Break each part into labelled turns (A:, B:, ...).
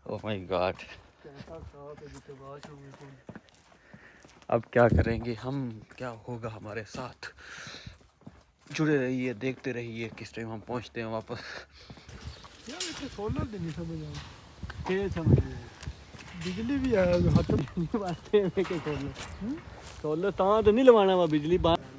A: Oh my God, अब क्या करेंगे हम, क्या होगा हमारे साथ। जुड़े रहिए, देखते रहिए किस टाइम हम पहुंचते हैं वापस।
B: यार सोलर भी नहीं समझ आया, क्या समझ बिजली भी आया जो खत्म वास्ते में के सोलर सोलर ता तो नहीं लवाना वा बिजली बाहर।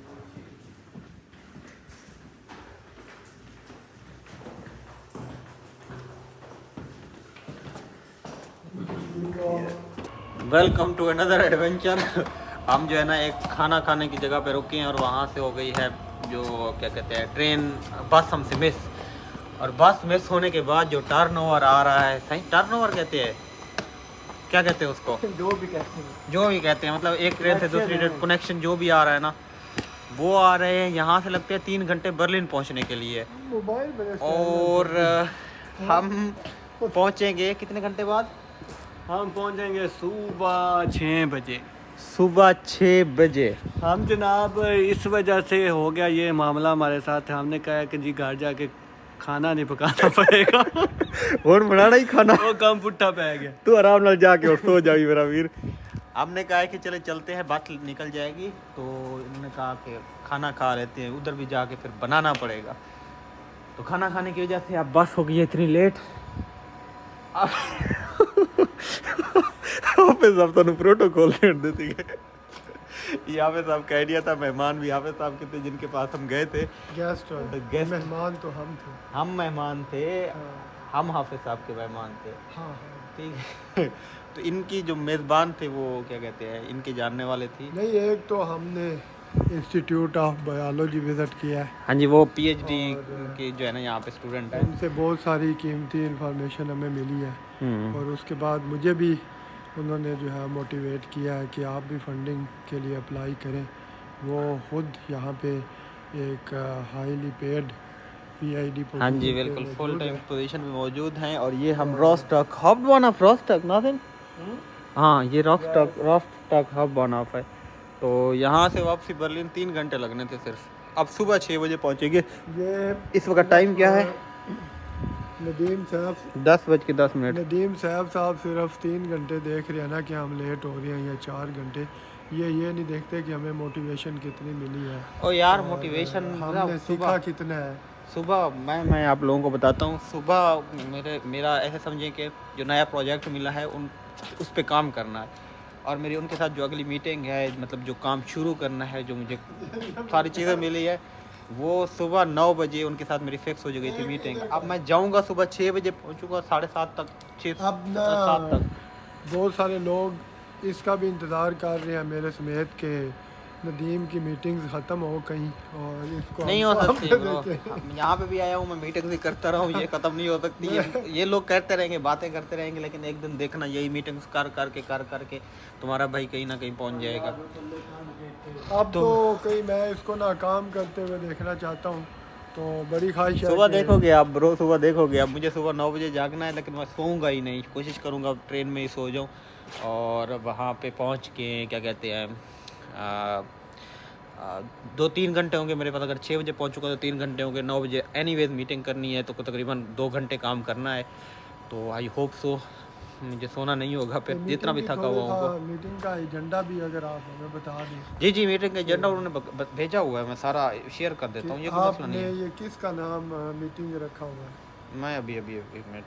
A: Welcome to another adventure. हम जो है ना एक खाना खाने की जगह पे रुके हैं और वहाँ से हो गई है जो क्या कहते हैं ट्रेन बस हमसे मिस। और बस मिस होने के बाद जो टर्न ओवर आ रहा है, सही टर्न ओवर कहते हैं, क्या कहते हैं उसको,
B: जो भी कहते हैं,
A: जो भी कहते हैं, मतलब एक ट्रेन से दूसरी ट्रेन कनेक्शन जो भी आ रहा है ना, वो आ रहे हैं। यहाँ से लगते हैं 3 घंटे बर्लिन पहुँचने के लिए। और हम पहुँचेंगे कितने घंटे बाद?
B: हम पहुंचेंगे सुबह 6 बजे।
A: सुबह 6 बजे।
B: हम जनाब इस वजह से हो गया ये मामला हमारे साथ, हमने कहा कि जी घर जाके खाना नहीं पकाना पड़ेगा
A: और बनाना ही खाना,
B: वो काम पुट्ठा पै गया।
A: तू आराम नाल जाके और सो जावी मेरा वीर। हमने कहा है कि चले चलते हैं, बात निकल जाएगी। तो इन्होंने कहा कि खाना खा लेते हैं, उधर भी जाके फिर बनाना पड़ेगा। तो खाना खाने की वजह से अब बस हो गई है इतनी लेट। सब तो प्रोटोकॉल देती है। यहाँ पे साहब कह दिया था, मेहमान भी यहाँ पे साहब कितने जिनके पास हम गए थे,
B: गेस्ट
A: गेस्ट
B: मेहमान तो हम थे,
A: हम मेहमान थे,
B: हाँ।
A: हम हाफिज साहब के मेहमान थे।
B: हाँ हाँ
A: ठीक है। तो इनकी जो मेज़बान थे वो क्या कहते हैं, इनके जानने वाले थी।
B: नहीं, एक तो हमने इंस्टीट्यूट ऑफ बायोलॉजी विज़िट किया है।
A: हाँ जी, वो पीएचडी
B: और
A: के जो है ना यहाँ पे स्टूडेंट है।
B: इनसे बहुत सारी कीमती इंफॉर्मेशन हमें मिली है। और उसके बाद मुझे भी उन्होंने जो है मोटिवेट किया है कि आप भी फंडिंग के लिए अप्लाई करें। वो खुद यहाँ पे एक हाईली पेड पीआईडी
A: हाँ जी बिल्कुल, फुल टाइम पोजीशन में मौजूद हैं। और ये हम रॉस्टॉक हब वन ऑफ रॉस्टॉक नाथिंग, हाँ ये रॉस्टॉक हब वन ऑफ है। तो यहाँ से वापसी बर्लिन 3 घंटे लगने थे सिर्फ। अब सुबह 6 बजे पहुँचेंगे।
B: ये
A: इस वक्त टाइम क्या है?
B: नदीम साहब
A: 10:10।
B: नदीम साहब सिर्फ 3 घंटे देख रहे हैं ना कि हम लेट हो रहे हैं, या 4 घंटे। ये नहीं देखते कि हमें मोटिवेशन कितनी मिली है।
A: ओ यार मोटिवेशन
B: हमने सीखा कितना है।
A: सुबह मैं आप लोगों को बताता हूँ। सुबह मेरा ऐसे समझें कि जो नया प्रोजेक्ट मिला है उस पे काम करना है। और मेरी उनके साथ जो अगली मीटिंग है, मतलब जो काम शुरू करना है, जो मुझे सारी चीज़ें मिली है, वो सुबह 9 बजे उनके साथ मेरी फिक्स हो गई थी मीटिंग। अब मैं जाऊँगा सुबह 6 बजे, पहुँचूँगा 7:30 तक, 6-7 तक।
B: बहुत सारे लोग इसका भी इंतज़ार कर रहे हैं मेरे समेत के नदीम की मीटिंग्स ख़त्म हो कहीं और इसको
A: नहीं हो सकती ब्रो। यहाँ पे भी आया हूँ मैं, मीटिंग भी करता रहा हूँ, ये ख़त्म नहीं हो सकती। ये लोग करते रहेंगे, बातें करते रहेंगे, लेकिन एक दिन देखना यही मीटिंग्स कर करके तुम्हारा भाई कहीं ना कहीं पहुँच जाएगा।
B: अब तो कहीं मैं इसको नाकाम करते हुए देखना चाहता हूँ। तो बड़ी ख्वाहिश है
A: सुबह देखोगे आप ब्रो, सुबह देखोगे आप। मुझे सुबह 9 बजे जागना है, लेकिन मैं सोऊंगा ही नहीं, कोशिश करूँगा ट्रेन में ही सो जाऊँ। और वहाँ पे पहुँच के क्या कहते हैं 2-3 घंटे होंगे मेरे पास। अगर 6 बजे पहुँचूँगा तो 3 घंटे होंगे। 9 बजे एनीवेज मीटिंग करनी है, तो तकरीबन 2 घंटे काम करना है। तो आई होप सो मुझे सोना नहीं होगा फिर, जितना भी थका हुआ हूँ।
B: मीटिंग का एजेंडा भी अगर आप हमें बता दें।
A: जी एजेंडा एजेंडा उन्होंने भेजा हुआ है, मैं सारा शेयर कर देता हूँ, ये कोई मसला नहीं है।
B: ये किसका नाम मीटिंग रखा हुआ है?
A: मैं अभी एक मिनट,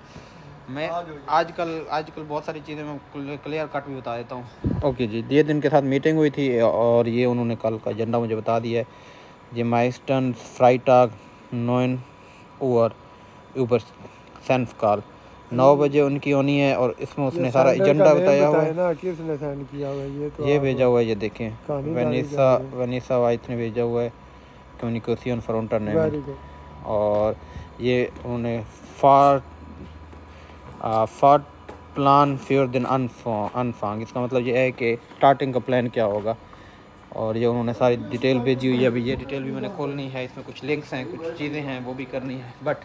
A: मैं आजकल बहुत सारी चीज़ें मैं क्लियर कट भी बता देता हूँ। ओके जी, ये दिन के साथ मीटिंग हुई थी और ये उन्होंने कल का एजेंडा मुझे बता दिया है। ये माइस्टन फ्राइटाग 9 ओवर ऊपर सेंस कॉल 9 बजे उनकी होनी है। और इसमें उसने सारा एजेंडा बताया हुआ है
B: ना, किसने सेंड किया हुआ है?
A: ये भेजा हुआ है, ये देखें, वनीसा वाइट ने भेजा हुआ है, कम्युनिकेशन फ्रंटर ने। और ये उन्होंने फार प्लान फ्योर दिन अनफांग, इसका मतलब ये है कि स्टार्टिंग का प्लान क्या होगा। और ये उन्होंने सारी डिटेल भेजी हुई है। अभी ये डिटेल भी मैंने खोलनी है, इसमें कुछ लिंक्स हैं, कुछ चीज़ें हैं, वो भी करनी है। बट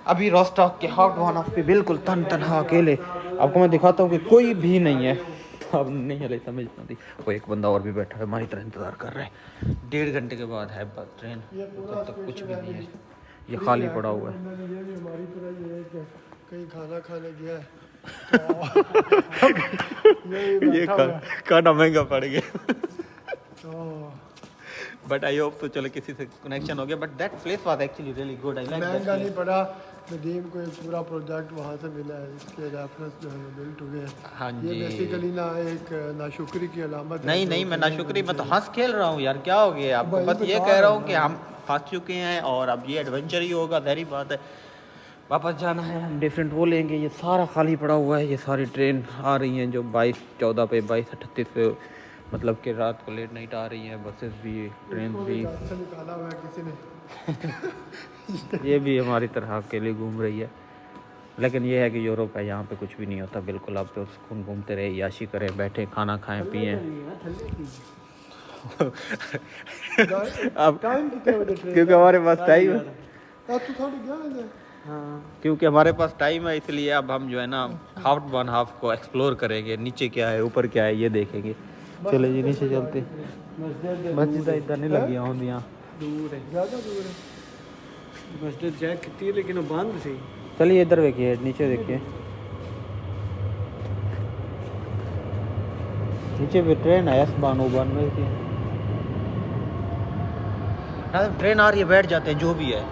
A: अभी रॉस्टॉक के हॉट वन ऑफ पे बिल्कुल तनहा अकेले आपको मैं दिखाता हूँ कि कोई भी नहीं है। अब नहीं है समझ नहीं। वो एक बंदा और भी बैठा है, हमारी तरह इंतज़ार कर रहे हैं। 1.5 घंटे के बाद है ट्रेन, तब तक कुछ भी नहीं है, ये खाली पड़ा हुआ है।
B: कहीं खाना खाने गया है तो
A: ये खाना महंगा पड़ गया
B: तो
A: बट आई होप तो चलो किसी से कनेक्शन हो गया but that place was actually really good I like
B: महंगा नहीं पड़ा। नदीम को एक पूरा प्रोजेक्ट वहाँ से मिला है, इसके रेफरेंस जो है बिल्ट हुए हैं।
A: हाँ
B: ये
A: जी।
B: बेसिकली ना एक नाशुक्री की अलामत है।
A: नहीं नहीं मैं नाशुक्री मैं तो हंस खेल रहा हूँ यार, क्या हो गया आपको?
B: भाई
A: बस
B: तो
A: ये
B: कहा
A: कह रहा
B: है
A: हूँ कि हम फंस चुके हैं और अब ये एडवेंचर ही होगा, जाहिर बात है वापस जाना है, हम डिफरेंट वो लेंगे। ये सारा खाली पड़ा हुआ है, ये सारी ट्रेन आ रही हैं जो 22-14 पे 22-38 पे मतलब कि रात को लेट नाइट आ रही हैं, बसेस भी ट्रेन भी।
B: से निकाला हुआ है किसी ने।
A: ये भी हमारी तरह अकेले घूम रही है, लेकिन ये है कि यूरोप है, यहाँ पे कुछ भी नहीं होता बिल्कुल। आप तो सुकून घूमते रहे, याशी करें, बैठे, खाना खाएं पिएं। अब क्योंकि हमारे पास टाइम है, क्योंकि हमारे पास टाइम है इसलिए अब हम जो है ना हाफ वन हाफ को एक्सप्लोर करेंगे। नीचे क्या है ऊपर क्या है ये देखेंगे। चलो जी नीचे चलते। मस्जिद इधर नहीं लगी होंदियाँ,
B: दूर है, ज़्यादा दूर है। मस्जिद चेक की थी लेकिन बंद थी।
A: चलिए इधर देखिए, नीचे देखिए, नीचे भी ट्रेन है S-Bahn U-Bahn में की। ट्रेन आ रही है, बैठ जाते हैं जो भी है।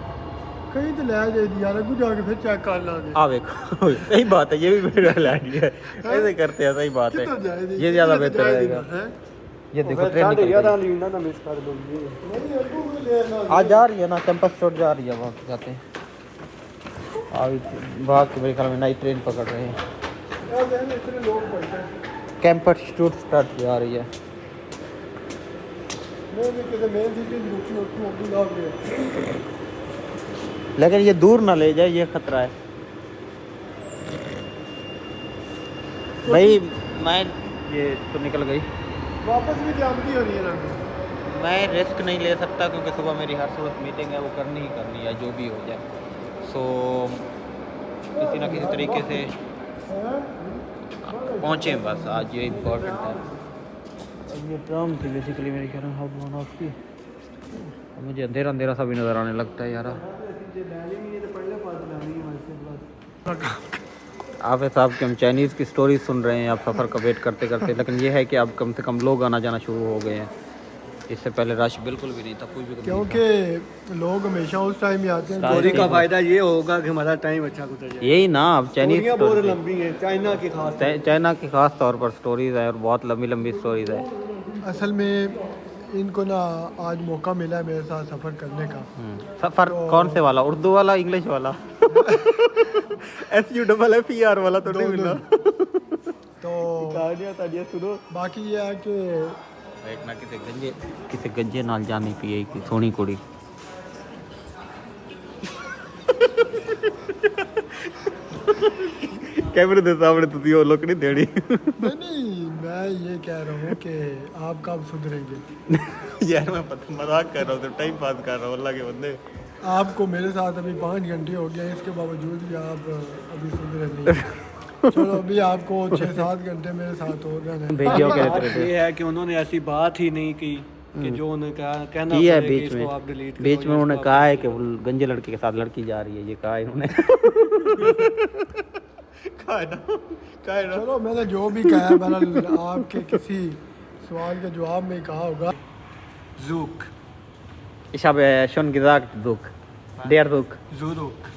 B: कहीं तो ले जाए यार, कुछ जाके फिर चेक कर लांगे।
A: आ देखो सही बात है, ये भी मेरा लैंड है, ऐसे करते हैं, सही बात है, ये ज़्यादा बेहतर रहेगा। ये देखो ट्रेन निकल गई,
B: ना मिस कर दूंगी।
A: आज जा रही है ना, कैंपस रोड जा रही है, वहाँ जाते हैं। अभी भाग के मेरे ख्याल में नई ट्रेन पकड़ रहे हैं।
B: इतने लोग पढ़ते हैं।
A: कैंपस रोड स्टार्ट जा रही है।
B: मैं भी किसी मेन सिटी की रुकी होती होगी।
A: लेकिन ये दूर ना ले जाए, ये खतरा है भाई। मैं ये तो निकल गई,
B: वापस भी जामती होनी है ना।
A: मैं रिस्क नहीं ले सकता क्योंकि सुबह मेरी हर सूरत मीटिंग है, वो करनी ही करनी है जो भी हो जाए। सो किसी ना किसी तरीके से पहुँचे बस, आज ये इम्पोर्टेंट है। अब ये ट्राम थी बेसिकली मेरे ख्याल में हाफ वन हाफ की। मुझे अंधेरा अंधेरा सा भी नज़र आने लगता है यार। आप साहब कि हम चाइनीज़ की स्टोरी सुन रहे हैं आप सफ़र का वेट करते करते, लेकिन ये है कि अब कम से कम लोग आना जाना शुरू हो गए हैं। इससे पहले रश बिल्कुल भी नहीं था, कोई भी नहीं था।
B: क्योंकि लोग हमेशा उस टाइम ही आते हैं।
A: स्टोरी का
B: फ़ायदा ये होगा कि हमारा टाइम अच्छा गुजर जाए।
A: यही ना, अब चाइनीज़
B: बहुत लंबी है, चाइना की खास
A: चाइना की ख़ास तौर पर स्टोरीज़ है और बहुत लंबी लंबी स्टोरीज़ है।
B: असल में इनको ना आज मौका मिला है मेरे साथ सफ़र करने का।
A: सफ़र कौन से वाला, उर्दू वाला, इंग्लिश वाला? SUFFER वाला तो नहीं मिला।
B: तो
A: सुनो,
B: बाकी ये है कि
A: एक ना किसी गंजे नाल जानी पिए की सोनी कुड़ी। कैमरे दे सामने तुझे वो लोग नहीं देनी।
B: नहीं, मैं ये कह रहा हूँ कि आप कब सुधरेंगे।
A: यार मैं मजाक कर रहा हूँ, टाइम पास कर रहा हूँ अल्लाह के बंदे।
B: आपको मेरे साथ अभी 5 घंटे हो गए, इसके बावजूद भी आप अभी सुधरे नहीं। चलो अभी आपको 6-7 घंटे मेरे साथ हो गए।
C: ये है कि उन्होंने ऐसी बात ही नहीं की कि जो उन्होंने कहना
A: है
C: पड़े कि
A: बीच
C: इसको
A: में,
C: आप डिलीट
A: बीच में उन्होंने कहा है कि वो गंजे लड़के के साथ लड़की जा रही है, ये कहा इन्होंने। कहा ना।
B: चलो मैंने जो भी कहा है, बहरहाल आपके किसी सवाल के जवाब में कहा होगा।
C: Zug,
A: Ich habe schon gesagt, Zug. Der Zug.
C: Zurück,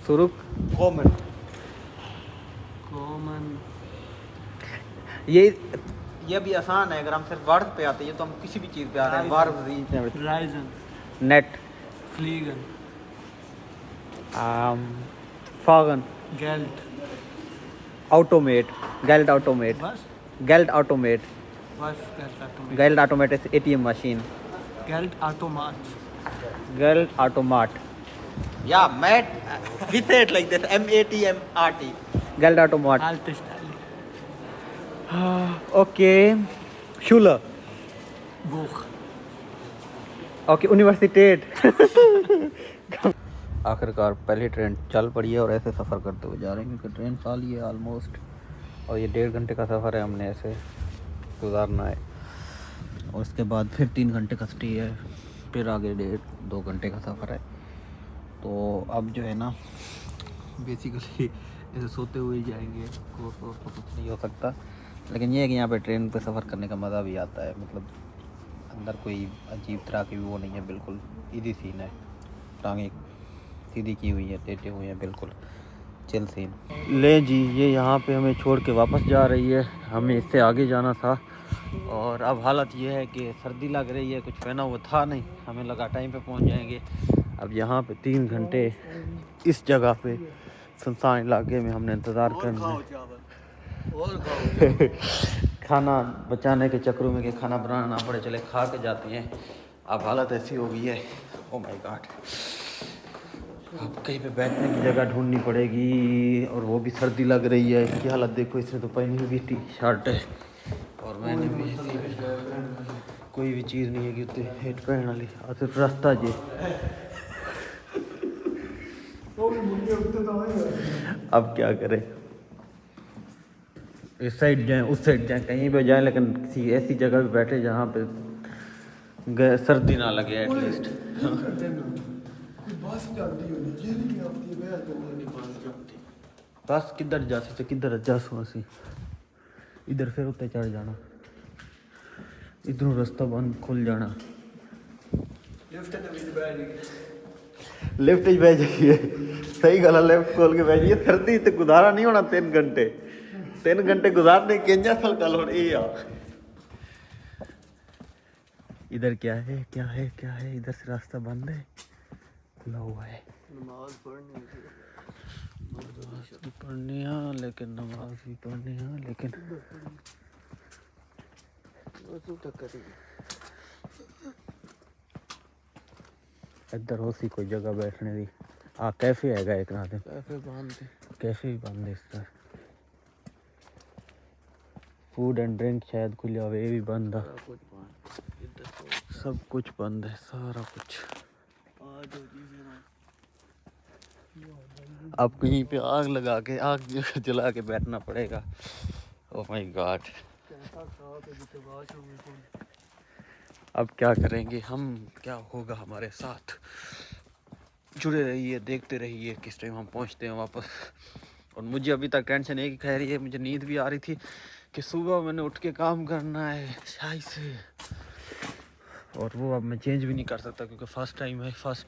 A: Zurück. Kommen.
C: kommen,
A: ये भी आसान है, अगर हम सिर्फ वर्ड पे आते हैं तो हम किसी भी चीज़ पे आ रहे हैं। Verb,
C: reisen,
A: net,
C: fliegen,
A: fahren,
C: Geld.
A: automate, Geld automate,
C: Was?
A: Geld automate,
C: Was Geldautomat?
A: Geld automate is ATM machine,
C: Geldautomat.
A: Geld automat. Yeah, Matt, we say it like this, MATMRT, Geld automat.
C: Haltestelle.
A: Okay, Schule,
C: Buch.
A: Okay यूनिवर्सिटेट। आखिरकार पहली train चल पड़ी है और ऐसे सफ़र करते हुए जा रहे हैं क्योंकि ट्रेन खाली है ऑलमोस्ट, और ये 1.5 घंटे का सफ़र है, हमने ऐसे गुजारना है। और उसके बाद फिर 3 घंटे का स्टे है, फिर आगे 1.5-2 घंटे का सफ़र है। तो अब जो है ना बेसिकली ऐसे सोते हुए ही जाएंगे, कोर्स वोर्स तो कुछ नहीं हो सकता। लेकिन ये है कि यहाँ पे ट्रेन पे सफ़र करने का मज़ा भी आता है, मतलब अंदर कोई अजीब तरह की वो नहीं है, बिल्कुल इजी सीन है, टांगे सीधी की हुई है, टेढ़े हुए हैं, बिल्कुल चिल सीन। ले जी, ये यहाँ पे हमें छोड़ के वापस जा रही है, हमें इससे आगे जाना था। और अब हालत ये है कि सर्दी लग रही है, कुछ पहना हुआ था नहीं, हमें लगा टाइम पे पहुँच जाएंगे। अब यहाँ पे 3 घंटे इस जगह पे सुनसान इलाके में हमने इंतज़ार करना है। खाना बचाने के चक्रों में कि खाना बनाना ना पड़े, चले खा के जाते हैं। अब हालत ऐसी हो गई है, ओ माय गॉड, अब कहीं पे बैठने की जगह ढूंढनी पड़ेगी, और वो भी सर्दी लग रही है। इसकी हालत देखो, इसने तो पहनी हुई टी शर्ट है और मैंने भी ऐसी, कोई भी चीज़ नहीं है कि उत्ते हेट पहन वाली, और सिर्फ रास्ता जी। अब क्या करें, इस साइड जाएं उस साइड जाएं, कहीं पे जाएं, लेकिन किसी ऐसी जगह पे बैठे जहाँ पे सर्दी ना लगे एटलीस्ट। बस किधर जा सकते, किधर जा सी, इधर फिर उत्ते चढ़ जाना, इधरों रास्ता बंद खुल जाना, लिफ्ट बह जाइए। सही गल है, लिफ्ट खोल के बह जाइए। सर्दी तो गुजारा नहीं होना 3 घंटे, 3 घंटे गुजारने केंजा सल गल हो रही है। इधर क्या है, क्या है, क्या है, इधर से रास्ता बंद है, खुला हुआ है। नमाज भी पढ़नी है, लेकिन नमाज भी पढ़नी है, लेकिन इधर हो सी कोई जगह बैठने की। कैफे हैगा एक ना, कैफे भी बंद है इस तरह। फूड एंड ड्रिंक शायद खुले हुए, ये भी बंद है, सब कुछ बंद है, सारा कुछ। अब कहीं पे आग लगा के, आग जला के बैठना पड़ेगा। ओह माय गॉड, अब क्या करेंगे हम, क्या होगा हमारे साथ। जुड़े रहिए, देखते रहिए किस टाइम हम पहुंचते हैं वापस। और मुझे अभी तक टेंशन है कि खैर ये, मुझे नींद भी आ रही थी कि सुबह मैंने उठ के काम करना है शायद से, और वो अब मैं चेंज भी नहीं कर सकता क्योंकि फर्स्ट टाइम है, फर्स्ट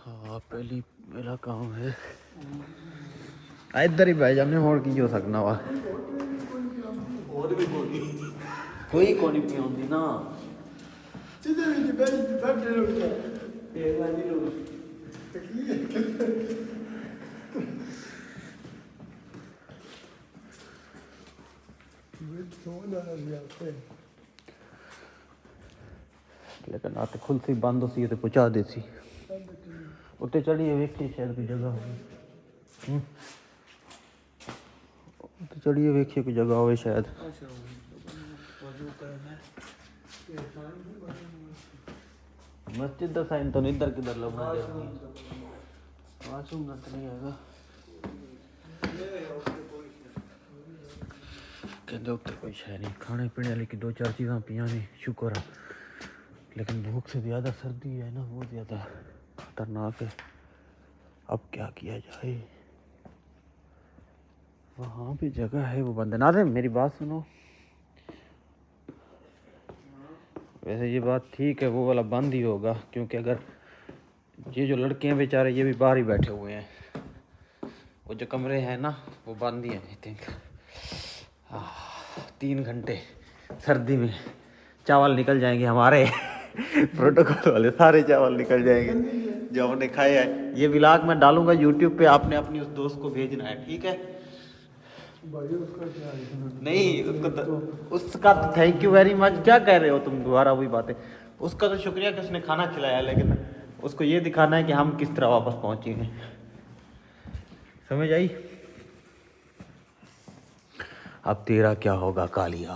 A: पहला काम है। इधर ही भाई जाने होर की हो सकना वा, कोई को नहीं पियोंदी ना। लेकिन आते खुल सी बंद सी तो पहुंचा देसी, उत्ते चढ़िए वेखिए शायद कोई जगह हो, उत्ते चढ़िए वेखिए कोई जगह हो शायद। मस्जिद का साइन तो इधर किधर लभना चाहिए, वाशरूम तो नहीं हैगा, कहते उत्ते कोई शय नहीं। खाने पीने वाली की 2-4 चीज़ां पियाँ ने, शुक्र है, लेकिन भूख से ज़्यादा सर्दी है ना, बहुत ज़्यादा खतरनाक है। अब क्या किया जाए, वहाँ पे जगह है वो बंद। नाज़िम मेरी बात सुनो, वैसे ये बात ठीक है, वो वाला बंद ही होगा, क्योंकि अगर ये जो लड़के हैं बेचारे, ये भी बाहर ही बैठे हुए हैं, वो जो कमरे हैं ना वो बंद ही हैं आई थिंक। 3 घंटे सर्दी में चावल निकल जाएंगे हमारे प्रोटोकॉल वाले सारे चावल निकल जाएंगे जो हमने खाए हैं। ये व्लॉग मैं डालूंगा यूट्यूब पे, आपने अपनी उस दोस्त को भेजना है, ठीक है
B: भाई? उसका क्या है?
A: नहीं उसका तो थैंक यू वेरी मच, क्या कह रहे हो तुम, दोबारा वही बातें। उसका तो शुक्रिया कि उसने खाना खिलाया, लेकिन उसको ये दिखाना है कि हम किस तरह वापस पहुँचेंगे, समझ आई। अब तेरा क्या होगा कालिया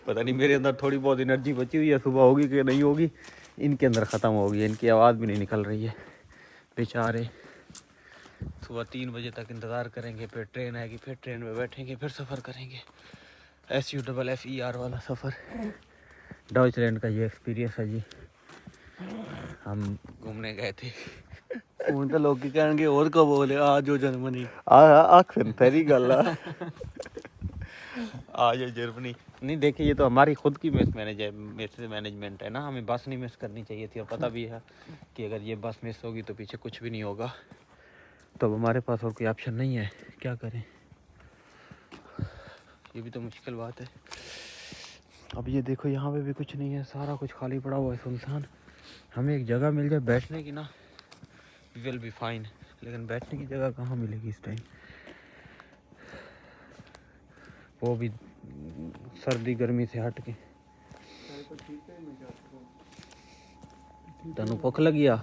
A: पता नहीं, मेरे अंदर थोड़ी बहुत एनर्जी बची हुई है, सुबह होगी कि नहीं होगी, इनके अंदर ख़त्म हो गई है, इनकी आवाज़ भी नहीं निकल रही है बेचारे। सुबह 3 बजे तक इंतज़ार करेंगे, फिर ट्रेन आएगी, फिर ट्रेन में बैठेंगे, फिर सफ़र करेंगे। SUFFER वाला सफ़र, डॉइचलैंड का ये एक्सपीरियंस है जी। हम घूमने गए थे
C: ਹੁਣ ਤਾਂ ਲੋਕੀ ਕਹਿਣਗੇ ਹੋਰ ਕੋ ਬੋਲੇ ਆ ਜੋ ਜਰਮਨੀ
A: आखिर तेरी गल आ जाओ जर्मनी। नहीं देखिए ये तो हमारी खुद की मैनेजमेंट है ना, हमें बस नहीं मिस करनी चाहिए थी और पता भी है कि अगर ये बस मिस होगी तो पीछे कुछ भी नहीं होगा, तो अब हमारे पास और कोई ऑप्शन नहीं है, क्या करें, ये भी तो मुश्किल बात है। अब ये देखो यहाँ पे भी कुछ नहीं है, सारा कुछ खाली पड़ा हुआ है, सुनसान। हमें एक जगह मिल जाए बैठने की ना, विल बी फाइन, लेकिन बैठने की जगह कहाँ मिलेगी इस टाइम, वो भी सर्दी गर्मी से हट के। तेन भुख लगी आ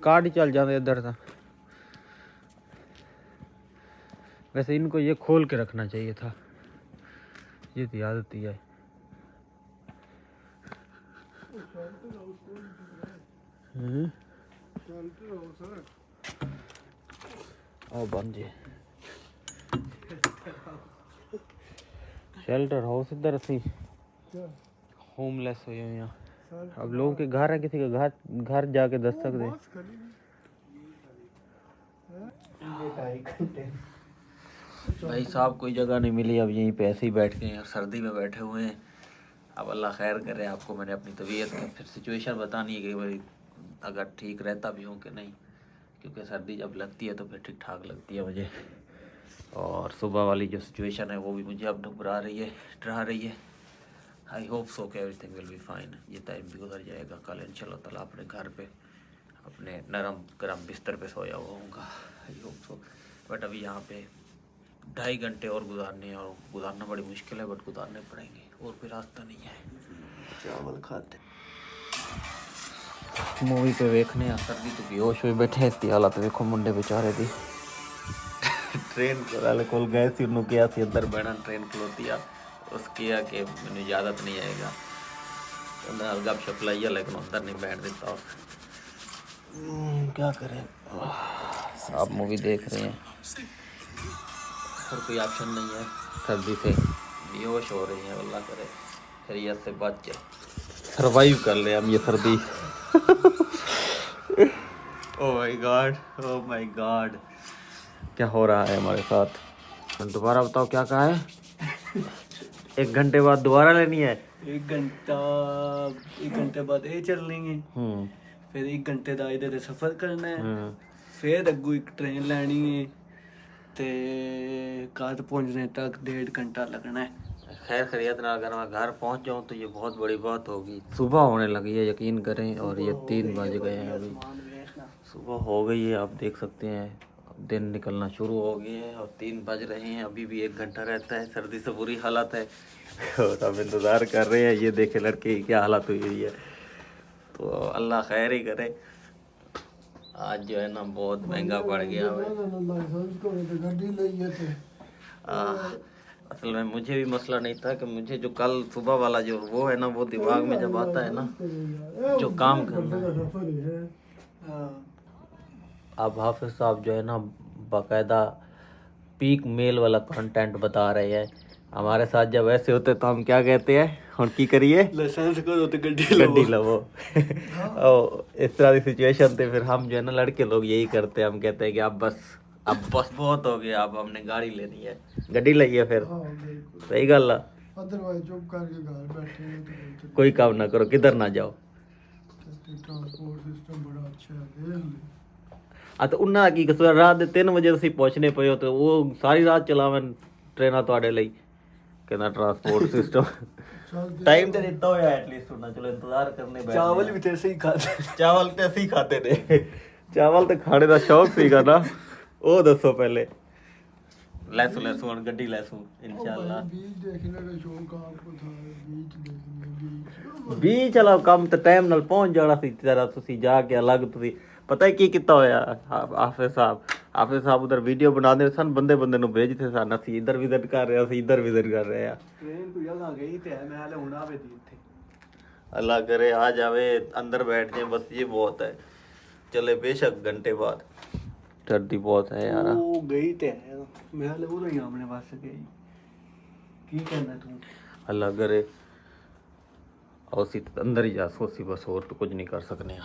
A: काट ही चल जाते इधर था। वैसे इनको ये खोल के रखना चाहिए था, ये तो आदत ही है। ओ बन जी शेल्टर हाउस इधर असी होमलेस हुए हैं यहाँ। अब लोगों के घर है, किसी का घर जाके दस्तक दे। भाई साहब कोई जगह नहीं मिली, अब यहीं पे ऐसे ही बैठ गए हैं, सर्दी में बैठे हुए हैं। अब अल्लाह खैर करे। आपको मैंने अपनी तबीयत की फिर सिचुएशन बतानी है कि भाई अगर ठीक रहता भी हूँ कि नहीं, क्योंकि सर्दी जब लगती है तो फिर ठीक ठाक लगती है मुझे। और सुबह वाली जो सिचुएशन है वो भी मुझे अब डरा रही है। आई होप सो कि एवरीथिंग विल बी फाइन। ये टाइम भी गुजर जाएगा, कल इंशाल्लाह ताला अपने घर पे अपने नरम गरम बिस्तर पे सोया हुआ होऊंगा। I hope so. बट अभी यहाँ पे 2.5 घंटे और गुजारने हैं, और गुजारना बड़ी मुश्किल है, बट गुजारने पड़ेंगे, और कोई रास्ता नहीं है। चावल खाते मूवी पे वेखने सर्दी तो बेहोश हुए बैठे, इसकी हालत देखो मुंडे बेचारे दी। ट्रेन कोल गए सी, उन्होंने कहा सी अंदर बैठना, ट्रेन खलोती आ, उसकी आ कि मैंने इजाजत नहीं आएगा, उन्हें गपशप लाई है, लेकिन अंदर नहीं बैठ देता। क्या करें, आप मूवी देख रहे हैं और कोई ऑप्शन नहीं है, सर्दी से बेहोश हो रही है। अल्लाह करे खैरियत से बच जाए, सर्वाइव कर ले हम ये सर्दी। ओह माय गॉड क्या हो रहा है हमारे साथ। दोबारा बताओ क्या कहा है। 1 घंटे बाद दोबारा लेनी है।
C: 1 घंटे बाद ये चल लेंगे, फिर 1 घंटे का इधर सफर करना है, फिर अगू एक ट्रेन लैनी है, ते घर पहुंचने तक 1.5 घंटा लगना है।
A: खैर खैरियत ना, अगर मैं घर पहुंच जाऊं तो ये बहुत बड़ी बात होगी। सुबह होने लगी है, यकीन करें, और ये 3 बज गए हैं, अभी सुबह हो गई है। आप देख सकते हैं दिन निकलना शुरू हो गए हैं और 3 बज रहे हैं, अभी भी 1 घंटा रहता है। सर्दी से बुरी हालत है और हम इंतज़ार कर रहे हैं। ये देखे लड़के की क्या हालत हुई हुई है, तो अल्लाह खैर ही करे। आज जो है ना बहुत महंगा पड़ गया है। असल में मुझे भी मसला नहीं था कि मुझे जो कल सुबह वाला जो वो है ना, वो दिमाग में जब आता है ना, जो काम करना है। अब हाफिज साहब जो है ना बाकायदा पीक मेल वाला कंटेंट बता रहे हैं। हमारे साथ जब ऐसे होते तो हम क्या कहते हैं, और की करिए
C: लाइसेंस करो तो गड्डी
A: लवो। और इस तरह की सिचुएशन थे, फिर हम जो है ना लड़के लोग यही करते हैं, हम कहते हैं कि अब बस बहुत हो गया, अब हमने गाड़ी लेनी है, गड्डी लइए। फिर सही गल है,
B: चुप करके घर बैठे
A: कोई काम ना करो, किधर ना जाओ।
B: ट्रांसपोर्ट सिस्टम बड़ा अच्छा है।
A: तो उन्हें की कसूर, रात 3 वजे तुसीं पहुंचने पे हो, तो वो सारी रात चलावन ट्रेना तुहाडे लई, कहना ट्रांसपोर्ट सिस्टम टाइम तो दिता होया एटलीस्ट उन्हें, चलो इंतजार करने बैठ।
C: चावल भी तेरे से ही खाते,
A: चावल तो ਅਸੀਂ खाते ने, चावल तो खाने का शौक सीगा ना। ਉਹ ਦੱਸੋ ਪਹਿਲੇ। लैसू ਹੁਣ ਗੱਡੀ लैसू इंशाल्लाह।
B: बीच देखने का शौक आपको था, बीच देखने
A: बीच चला ਕੰਮ ਤੇ ਟਾਈਮ ਨਾਲ ਪਹੁੰਚ ਜਾਣਾ ਸੀ ਤੇਰਾ, ਤੁਸੀਂ ਜਾ ਕੇ ਅਲੱਗ ਤੁਸੀਂ ਪਤਾ ਕੀ ਕੀਤਾ ਹੋਇਆ ਹਾਫਿਜ਼ ਸਾਹਿਬ ਉਧਰ ਵੀਡੀਓ ਬਣਾਉਂਦੇ ਸਨ, ਬੰਦੇ ਨੂੰ ਭੇਜਦੇ ਸਨ, ਅਸੀਂ ਇੱਧਰ ਵਿਜ਼ਿਟ ਕਰ ਰਹੇ ਅਸੀਂ ਇੱਧਰ ਵਿਜ਼ਿਟ ਕਰ ਰਹੇ ਆ।
C: ट्रेन को जगह गई ਤੇ ਮੈਂ ਹਲੇ ਹੁਣ ਆਵੇ ਦੀ ਇੱਥੇ,
A: अल्लाह करे आ जावे, अंदर बैठ जाए, बस ये बहुत है। चले बेशक घंटे बाद, सर्दी बहुत है यार।
C: ਉਹ ਗਈ ਤੇ ਹੈ, ਮੈਂ ਹਲੇ ਉਹ ਹੀ ਆਪਣੇ ਵਾਸ ਗਈ। ਕੀ ਕਰਨਾ ਤੂੰ?
A: अल्लाह करे और सी अंदर ही जा सोसी, बस और तो कुछ नहीं कर सकने।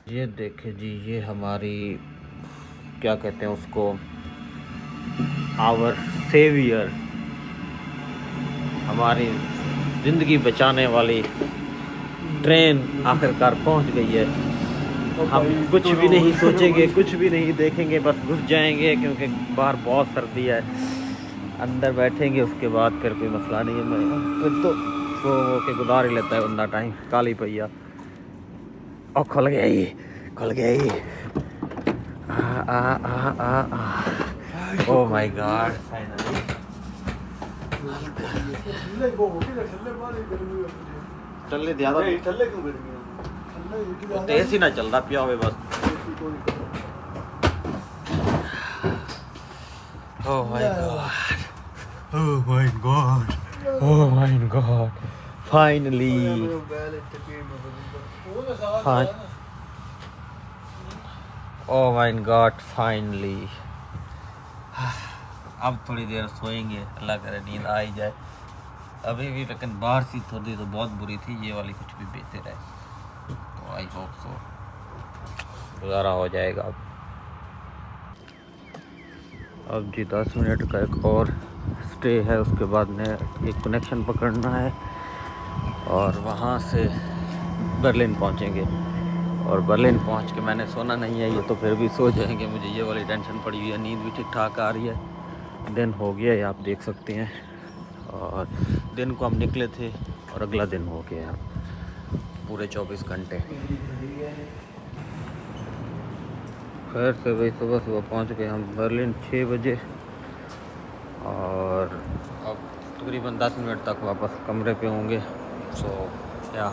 A: ये देखे जी, ये हमारी क्या कहते हैं उसको, आवर सेवियर, हमारी ज़िंदगी बचाने वाली ट्रेन आखिरकार पहुंच गई है। हम कुछ भी नहीं सोचेंगे, कुछ भी नहीं देखेंगे, बस घुस जाएंगे क्योंकि बाहर बहुत सर्दी है। अंदर बैठेंगे, उसके बाद फिर कोई मसला नहीं है। मैं फिर तो वो के गुजार ही लेता है बंदा टाइम। काली पहिया और खुल गया ये, खुल गया ये। Oh my God, finally. चलने ज़्यादा
C: थल्ले क्यों गर्मी है?
A: तेज ही ना चल रहा पिया हुए बस। Oh my God, oh my God, oh my God, finally. Oh my God, finally. अब थोड़ी देर सोएंगे, अल्लाह करे नींद आ ही जाए। अभी भी लेकिन बाहर सी थोड़ी तो बहुत बुरी थी, ये वाली कुछ भी बेहतर है, तो आई होप सो गुजारा हो जाएगा। अब जी 10 मिनट का एक और स्टे है, उसके बाद में एक कनेक्शन पकड़ना है और वहाँ से बर्लिन पहुँचेंगे। और बर्लिन पहुँच के मैंने सोना नहीं है, ये तो फिर भी सो जाएंगे। मुझे ये वाली टेंशन पड़ी हुई है, नींद भी ठीक ठाक आ रही है। दिन हो गया है, आप देख सकते हैं, और दिन को हम निकले थे और अगला दिन हो गया, पूरे 24 घंटे। खैर से भाई सुबह सुबह पहुंच गए हम बर्लिन 6 बजे, और अब तकरीबन 10 मिनट तक वापस कमरे पे होंगे। सो या